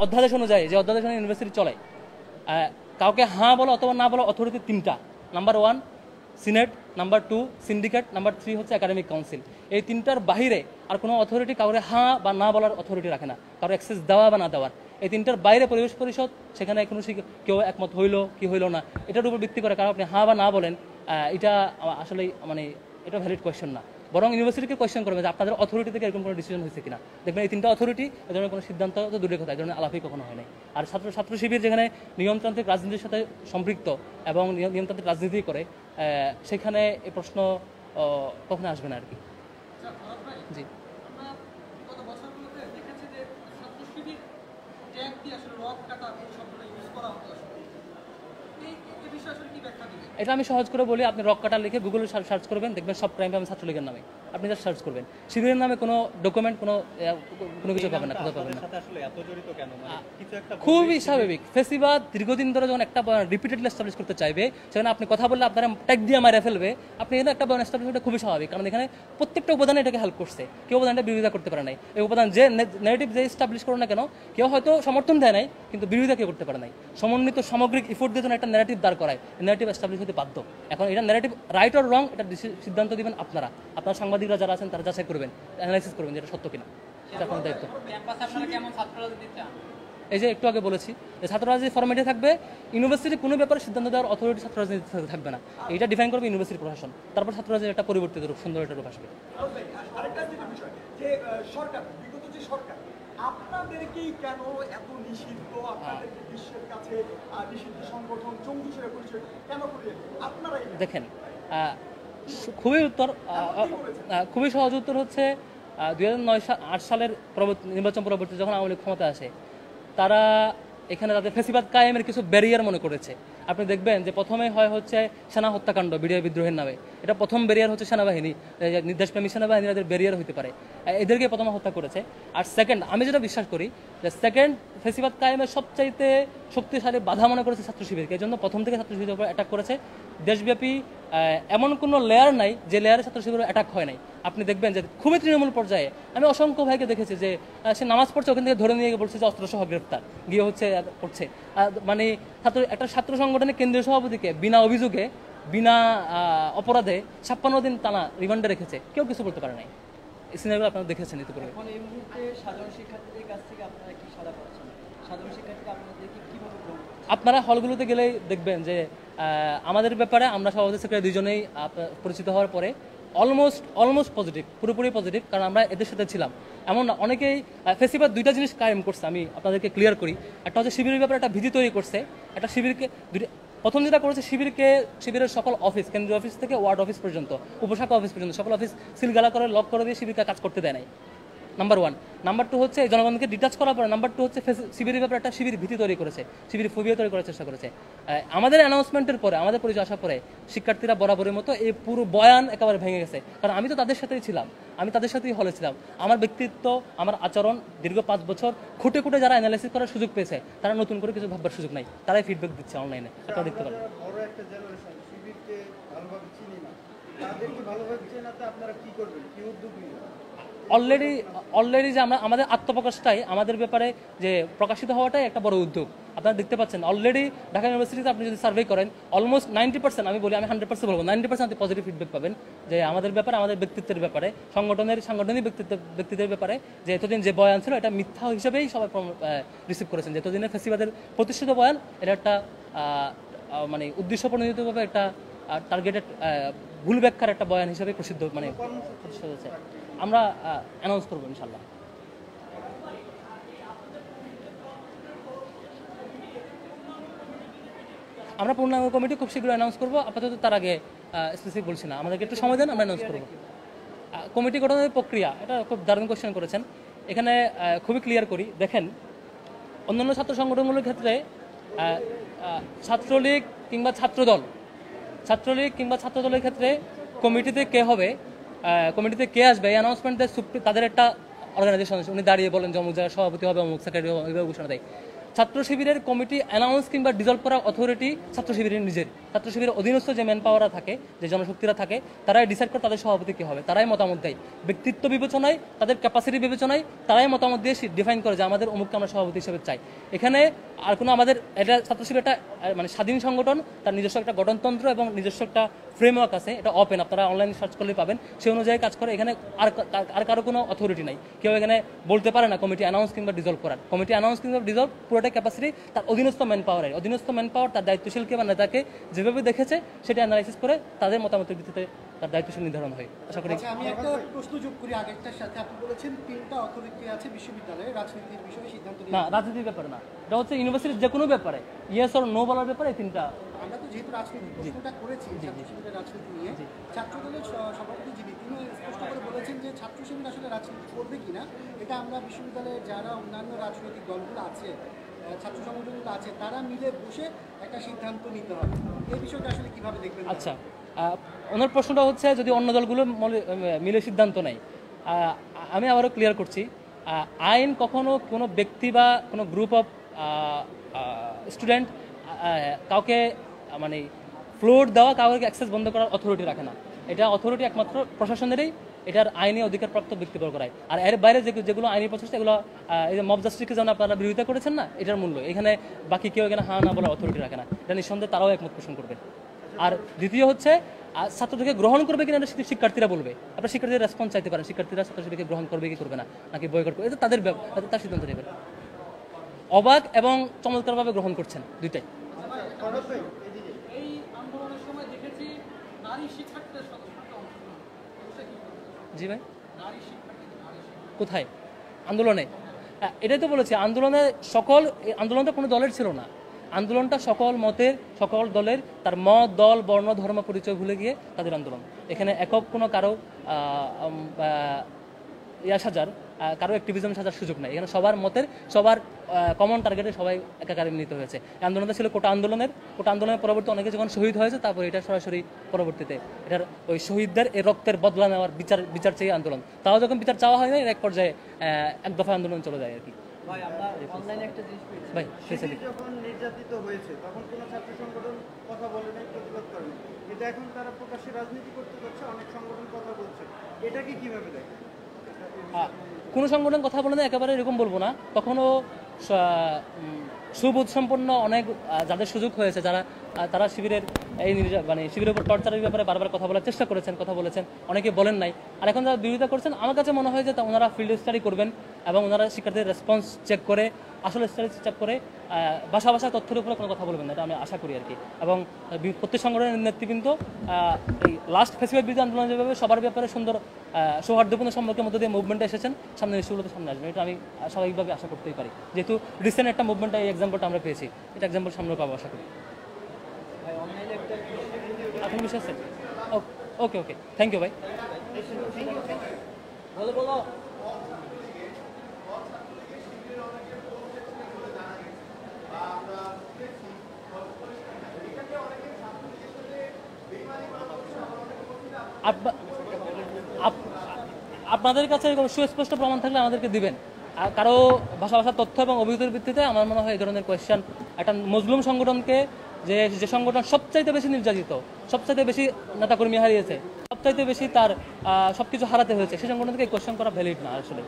অধ্যাদেশ অনুযায়ী যে অধ্যাদেশ অনুযায়ী ইউনিভার্সিটি চলে, কাউকে হ্যাঁ বলো অথবা না বলো অথরিটি তিনটা। Number 1 senate, number 2 syndicate, number 3 হচ্ছে একাডেমিক কাউন্সিল। এই তিনটার বাহিরে আর কোনো অথরিটি কাউকে হ্যাঁ বা না বলার অথরিটি রাখে না, কারো অ্যাক্সেস দেওয়া বা না দেওয়ার। এই তিনটার বাইরে পরিবেশ পরিষদ, সেখানে কোনো কেউ একমত হইলো কি হইলো না এটার উপর ভিত্তি করে কারণ আপনি হ্যাঁ বা না বলেন, এটা আসলে মানে এটা ভ্যালিড কোয়েশ্চেন না। বরং ইউনিভার্সিটিকে কোয়েশ্চেন করবে যে আপনাদের অথরিটি থেকে এরকম কোনো ডিসিশন হয়েছে কিনা। দেখবেন এই তিনটা অথরিটি এ ধরনের কোনো সিদ্ধান্ত তো দূরের কথা, এই ধরনের আলাপই কখনো হয় নাই। আর ছাত্র শিবির যেখানে নিয়মতান্ত্রিক রাজনীতির সাথে সম্পৃক্ত এবং নিয়মতান্ত্রিক রাজনীতি করে, সেখানে এই প্রশ্ন কখনো আসবে না আর কি। জি, এটা আমি সহজ করে বলি, আপনি রক কাটা লিখে গুগলে সার্চ করবেন, দেখবেন সব ক্রাইম পাবেন ছাত্রলীগের নামে। আপনি যা সার্চ করবেন শিবিরের নামে কোনো ডকুমেন্ট কোনো কিছু পাবেন না, কোথাও পাবেন না। খুবই স্বাভাবিক। ফেসিবাদ দীর্ঘদিন ধরে যখন একটা রিপিটেডলি এস্টাবলিশ করতে চাইবে, সেখানে আপনি কথা বললে আপনারা ট্যাগ দিয়ে মারে ফেলবে, আপনি এখানে একটা এস্টাবলিশ করতে খুবই স্বাভাবিক। কারণ এখানে প্রত্যেকটা উপাদানে এটাকে হেল্প করছে, কেউ উপাদানটা বিরোধিতা করতে পারে নাই। এই উপাদান যে নেগেটিভ যে এস্টাবলিশ করো না কেন, কেউ হয়তো সমর্থন দেয় নাই কিন্তু বিরোধিতা কেউ করতে পারে নাই। সমন্বিত সামগ্রিক ইফোর্ট দিয়ে যখন একটা ন্যারেটিভ দাঁড় করায়, ন্যারেটিভ এস্টাবলিশ হতে বাধ্য। এখন এটা ন্যারেটিভ রাইট অর রং, এটা সিদ্ধান্ত দিবেন আপনারা, আপনার সাংবাদিকরা যারা আছেন তারা যাচাই করবেন, অ্যানালাইসিস করবেন যেটা সত্য কিনা, এটা আপনার দায়িত্ব। এই যে একটু আগে বলেছি যে ছাত্র রাজনীতি ফরম্যাটে থাকবে, ইউনিভার্সিটি কোনো ব্যাপারে সিদ্ধান্ত দেওয়ার অথরিটি ছাত্র রাজনীতি থাকবে না, এটা ডিফাইন করবে ইউনিভার্সিটি প্রশাসন। তারপর ছাত্র রাজনীতি একটা পরিবর্তিত রূপ, সুন্দর একটা রূপ আসবে। আপনাদেরকেই কেন এত নিষিদ্ধ, আপনাদেরকে বিশ্বের কাছে নিষিদ্ধ সংগঠন জঙ্গি হিসেবে পরিচয় কেন করিয়ে আপনারাই? দেখেন, খুবই সহজ উত্তর হচ্ছে 2009-8 সালের নির্বাচন পরবর্তী যখন আওয়ামী লীগ ক্ষমতা আসে, তারা এখানে তাদের ফেসিবাদ কায়েমের কিছু ব্যারিয়ার মনে করেছে। আপনি দেখবেন যে প্রথমে হচ্ছে সেনা হত্যাকাণ্ড বিডিআর বিদ্রোহের নামে, এটা প্রথম ব্যারিয়ার হচ্ছে সেনাবাহিনী, নির্দেশপ্রেমী সেনাবাহিনী এদের ব্যারিয়ার হতে পারে, এদেরকে প্রথমে হত্যা করেছে। আর সেকেন্ড, আমি যেটা বিশ্বাস করি যে সেকেন্ড ফেসিবাদ কায়েমের সবচাইতে শক্তিশালী বাধা মনে করেছে ছাত্র শিবিরকে। এই জন্য প্রথম থেকে ছাত্র শিবিরের উপর অ্যাটাক করেছে। দেশব্যাপী এমন কোনো লেয়ার নাই যে লেয়ারে ছাত্র শিবিরের অ্যাটাক হয় নাই। আপনি দেখবেন যে খুবই তৃণমূল পর্যায়ে আমি অসংখ্য ভাইকে দেখেছি যে সে নামাজ পড়ছে, ওখান থেকে ধরে নিয়ে বলছে যে অস্ত্রসহ গ্রেফতার গিয়ে করছে। মানে একটা ছাত্র সংগঠনের কেন্দ্রীয় সভাপতিকে বিনা অভিযোগে বিনা অপরাধে 56 দিন টানা রিমান্ডে রেখেছে, কেউ কিছু বলতে পারে নাই। এই সিনারিও আপনারা দেখেছেন ইতিপূর্বে। আপনারা হলগুলোতে গেলেই দেখবেন যে আমাদের ব্যাপারে আমরা সভাপতি সেক্রেটারি দুজনেই পরিচিত হওয়ার পরে অলমোস্ট পজিটিভ, পুরোপুরি পজিটিভ, কারণ আমরা এদের সাথে ছিলাম। এমন না, অনেকেই ফেসিবাদ দুইটা জিনিস কায়েম করছে, আমি আপনাদেরকে ক্লিয়ার করি। একটা হচ্ছে শিবিরের ব্যাপারে একটা ভীতি তৈরি করছে, একটা শিবিরকে প্রথম যেটা করেছে শিবিরের সকল অফিস, কেন্দ্রীয় অফিস থেকে ওয়ার্ড অফিস পর্যন্ত, উপশাখা অফিস পর্যন্ত সকল অফিস সিলগালা করে লক করে দিয়ে শিবিরকে কাজ করতে দেয় নাই, নাম্বার 1। নাম্বার 2 হচ্ছে জনগণকে ডিটাচ করার পরে নাম্বার 2 হচ্ছে শিবিরের ব্যাপারে একটা শিবির ভীতি তৈরি করেছে, শিবির ফোবিয়া তৈরি করার চেষ্টা করেছে। আমাদের অ্যানাউন্সমেন্টের পরে, আমাদের পরিচয় আসার পরে শিক্ষার্থীরা বরাবরের মতো এই পুরো বয়ান একেবারে ভেঙে গেছে। কারণ আমি তো তাদের সাথেই ছিলাম, আমি তাদের সাথেই হলে ছিলাম। আমার ব্যক্তিত্ব, আমার আচরণ দীর্ঘ 5 বছর খুঁটে খুঁটে যারা অ্যানালাইসিস করার সুযোগ পেয়েছে, তারা নতুন করে কিছু ভাববার সুযোগ নাই, তারাই ফিডব্যাক দিচ্ছে অনলাইনে, আপনারা দেখতে পারেন। অলরেডি যে আমাদের আত্মপ্রকাশটাই, আমাদের ব্যাপারে যে প্রকাশিত হওয়াটাই একটা বড় উদ্যোগ। আপনারা দেখতে পাচ্ছেন অলরেডি ঢাকা ইউনিভার্সিটিতে আপনি যদি সার্ভে করেন, অলমোস্ট 90%, আমি 100% বলবো 90% আপনি পজিটিভ ফিডব্যাক পাবেন যে আমাদের ব্যাপারে, আমাদের ব্যক্তিত্বের ব্যাপারে, সাংগঠনিক ব্যক্তিত্বের ব্যাপারে যে এতদিন যে বয়ান ছিল এটা মিথ্যা হিসেবেই সবাই রিসিভ করেছেন। যে এতদিনের ফেসিবাদের প্রতিষ্ঠিত বয়ান, এটা একটা মানে উদ্দেশ্য প্রণোদিতভাবে একটা টার্গেটেড ভুল ব্যাখ্যার একটা বয়ান হিসেবে প্রতিষ্ঠিত হয়েছে। আমরা অ্যানাউন্স করবো ইনশাল্লাহ। আমরা পূর্ণাঙ্গ কমিটি খুব শীঘ্রই অ্যানাউন্স করবো, আপাতত তার আগে স্পেসিফিক বলছি না, আমাদেরকে একটু সময় দেন, আমরা অ্যানাউন্স করবো। কমিটি গঠনের প্রক্রিয়া, এটা খুব দারুণ কোয়েশ্চেন করেছেন। এখানে খুবই ক্লিয়ার করি, দেখেন অন্যান্য ছাত্র সংগঠনগুলোর ক্ষেত্রে ছাত্রলীগ কিংবা ছাত্রদলের ক্ষেত্রে কমিটিতে কে হবে, কমিটিতে কে আসবে, এই অ্যানাউন্সমেন্ট দেয় তাদের একটা অর্গানাইজেশন আছে, উনি দাঁড়িয়ে বলেন যে অমুক জায়গায় সভাপতি হবে, অমুক সেক্রেটারি হবে, এইভাবে ঘোষণা দেয়। ছাত্র শিবিরের কমিটি অ্যানাউন্স কিংবা ডিজলভ করার অথরিটি ছাত্র শিবিরের নিজের। ছাত্র শিবিরের অধীনস্থ যে ম্যান পাওয়াররা থাকে, যে জনশক্তিরা থাকে, তারাই ডিসাইড করে তাদের সভাপতি কী হবে, তারাই মতামত দেয়। ব্যক্তিত্ব বিবেচনায়, তাদের ক্যাপাসিটি বিবেচনায় তারাই মতামত দিয়ে ডিফাইন করে যে আমাদের অমুককে আমরা সভাপতি হিসেবে চাই। এখানে আর কোনো আমাদের এটা ছাত্র শিবির একটা মানে স্বাধীন সংগঠন, তার নিজস্ব একটা গঠনতন্ত্র এবং নিজস্ব একটা ফ্রেমওয়ার্ক আছে, এটা ওপেন, আপনারা অনলাইনে সার্চ করলে পাবেন, সেই অনুযায়ী কাজ করে। এখানে আর কারো কোনো অথরিটি নাই, কেউ এখানে বলতে পারে না কমিটি অ্যানাউন্স কিংবা ডিজলভ করার। কমিটি অ্যানাউন্স কিংবা ডিজলভ পুরোটাই ক্যাপাসিটি তার অধীনস্থ ম্যান পাওয়ারের। অধীনস্থ ম্যান পাওয়ার তার দায়িত্বশীলকে বা নেতাকে যেভাবে দেখেছে সেটা অ্যানালাইসিস করে তাদের মতামতের ভিত্তিতে তার দায়িত্বশীল নির্ধারণ হয়। আশা করি। আচ্ছা, আমি একটা প্রশ্ন যোগ করি আগেরটার সাথে। আপনি বলেছেন 3টা অথরিটি আছে বিশ্ববিদ্যালয়ে রাজনীতির বিষয়ে সিদ্ধান্ত না, নিয়ে। রাজনীতির ব্যাপারে না, এটা হচ্ছে ইউনিভার্সিটির যে কোনো ব্যাপারে ইয়েস অর নো বলার ব্যাপারে এই 3টা। আমরা তো যেহেতু রাজনীতি প্রশ্নটা করেছি ছাত্র শিবিরের রাজনীতি নিয়ে, ছাত্র দলের সভাপতি যিনি তিনি স্পষ্ট করে বলেছেন যে ছাত্র শিবির আসলে রাজনীতি করবে কিনা এটা আমরা বিশ্ববিদ্যালয়ে যারা অন্যান্য রাজনৈতিক দলগুলো আছে, ছাত্র সংগঠনগুলো আছে, তারা মিলে বসে একটা সিদ্ধান্ত নিতে হবে। এই বিষয়টা আসলে কিভাবে দেখবেন? আচ্ছা, ওনার প্রশ্নটা হচ্ছে যদি অন্য দলগুলো মিলে সিদ্ধান্ত নেয়। আমি আবারও ক্লিয়ার করছি, আইন কখনো কোনো ব্যক্তি বা কোনো গ্রুপ অফ স্টুডেন্ট কাউকে মানে ফ্লোর দেওয়া, কাউকে অ্যাক্সেস বন্ধ করার অথরিটি রাখে না। এটা অথরিটি একমাত্র প্রশাসনেরই, এটার আইনি অধিকারপ্রাপ্ত ব্যক্তিবর্গ করায়। আর এর বাইরে যেগুলো আইনি প্রচেষ্টা, এগুলো এই যে মব জাস্টিসকে যেমন আপনারা বিরোধিতা করেছেন না, এটার মূল্য এখানে বাকি কেউ এখানে হ্যাঁ না বলার অথরিটি রাখে না। এটা নিঃসন্দেহে তারাও একমত পোষণ করবে। আর দ্বিতীয় হচ্ছে ছাত্রদেরকে গ্রহণ করবে কিনা এটা শিক্ষার্থীরা বলবে। আপনার শিক্ষার্থীদের রেসপন্স চাইতে পারেন, শিক্ষার্থীরা ছাত্রদেরকে গ্রহণ করবে কি করবে না, নাকি বয়কট করবে, এটা তার সিদ্ধান্ত নেবেন। অবাক এবং চমৎকারভাবে গ্রহণ করছেন দুইটাই। এই আন্দোলনের সময় দেখেছি নারী শিক্ষার্থীদের জি ভাই, কোথায় আন্দোলনে? এটাই তো বলেছি, আন্দোলনটা কোনো দলের ছিল না। আন্দোলনটা সকল মতের, সকল দলের, তার মত, দল, বর্ণ, ধর্ম পরিচয় ভুলে গিয়ে তাদের আন্দোলন। এখানে একক কোনো কারো সাজার, কারো অ্যাক্টিভিজম সাজার সুযোগ নাই। এখানে সবার মতের, সবার কমন টার্গেটে সবাই একাকারে মিলিত হয়েছে। এই আন্দোলনটা ছিল কোটা আন্দোলনের পরবর্তী অনেকে যখন শহীদ হয়েছে, তারপর এটা সরাসরি পরবর্তীতে এটার ওই শহীদদের এই রক্তের বদলা নেওয়ার বিচার চেয়ে আন্দোলন। তাও যখন বিচার চাওয়া হয় না, এক পর্যায়ে এক দফা আন্দোলন চলে যায় আর কি। ভাই আমরা অনলাইনে একটা জিনিস পেয়েছি, ভাই যখন নির্যাতিত হয়েছে তখন কোনো ছাত্র সংগঠন কথা বলে নাই, প্রতিবাদ করে নাই, কিন্তু এখন তারা প্রকাশ্যে রাজনীতি করতে যাচ্ছে, অনেক সংগঠন কথা বলছে, এটাকে কিভাবে দেখেন? কোনো সংগঠন কথা বলে না একেবারে এরকম বলবো না। কখনো সুবোধ সম্পন্ন অনেক যাদের সুযোগ হয়েছে, তারা শিবিরের শিবিরের উপর টর্চারের ব্যাপারে বারবার কথা বলার চেষ্টা করেছেন, কথা বলেছেন, অনেকে বলেন নাই। আর এখন যারা বিরোধিতা করছেন, আমার কাছে মনে হয় যে ওনারা ফিল্ড স্টাডি করবেন এবং ওনারা শিক্ষার্থীদের রেসপন্স চেক করে, আসলে স্টাডি চেক করে ভাষা তথ্যের উপরে কোনো কথা বলবেন না, এটা আমি আশা করি আর কি। এবং প্রত্যেক সংগঠনের নেতৃবৃন্দ এই লাস্ট ফেসিবাদ বিরোধী আন্দোলন যেভাবে সবার ব্যাপারে সুন্দর সৌহার্দ্যপূর্ণ সম্পর্কের মধ্যে দিয়ে মুভমেন্টে এসেছেন, সামনে ইস্যুগুলোতে সামনে আসবেন, এটা আমি স্বাভাবিকভাবে আশা করতেই পারি। যেহেতু রিসেন্ট একটা মুভমেন্ট, এই এক্সাম্পলটা আমরা পেয়েছি, এটা এক্সাম্পল সামনে পাবো আশা করি। আপনার বিষয় আছে? ওকে, থ্যাংক ইউ ভাই। বলো আপনাদের কাছে এরকম সুস্পষ্ট প্রমাণ থাকলে আমাদেরকে দিবেন। আর কারো ভাষা তথ্য এবং অভিজ্ঞতার ভিত্তিতে আমার মনে হয় এই ধরনের কোয়েশ্চেন একটা মজলুম সংগঠনকে, যে সংগঠন সবচাইতে বেশি নির্যাতিত, সবচাইতে বেশি নেতাকর্মী হারিয়েছে, সবচাইতে বেশি তার সবকিছু হারাতে হয়েছে, সেই সংগঠনকে কোয়েশ্চেন করা ভ্যালিড না আসলে।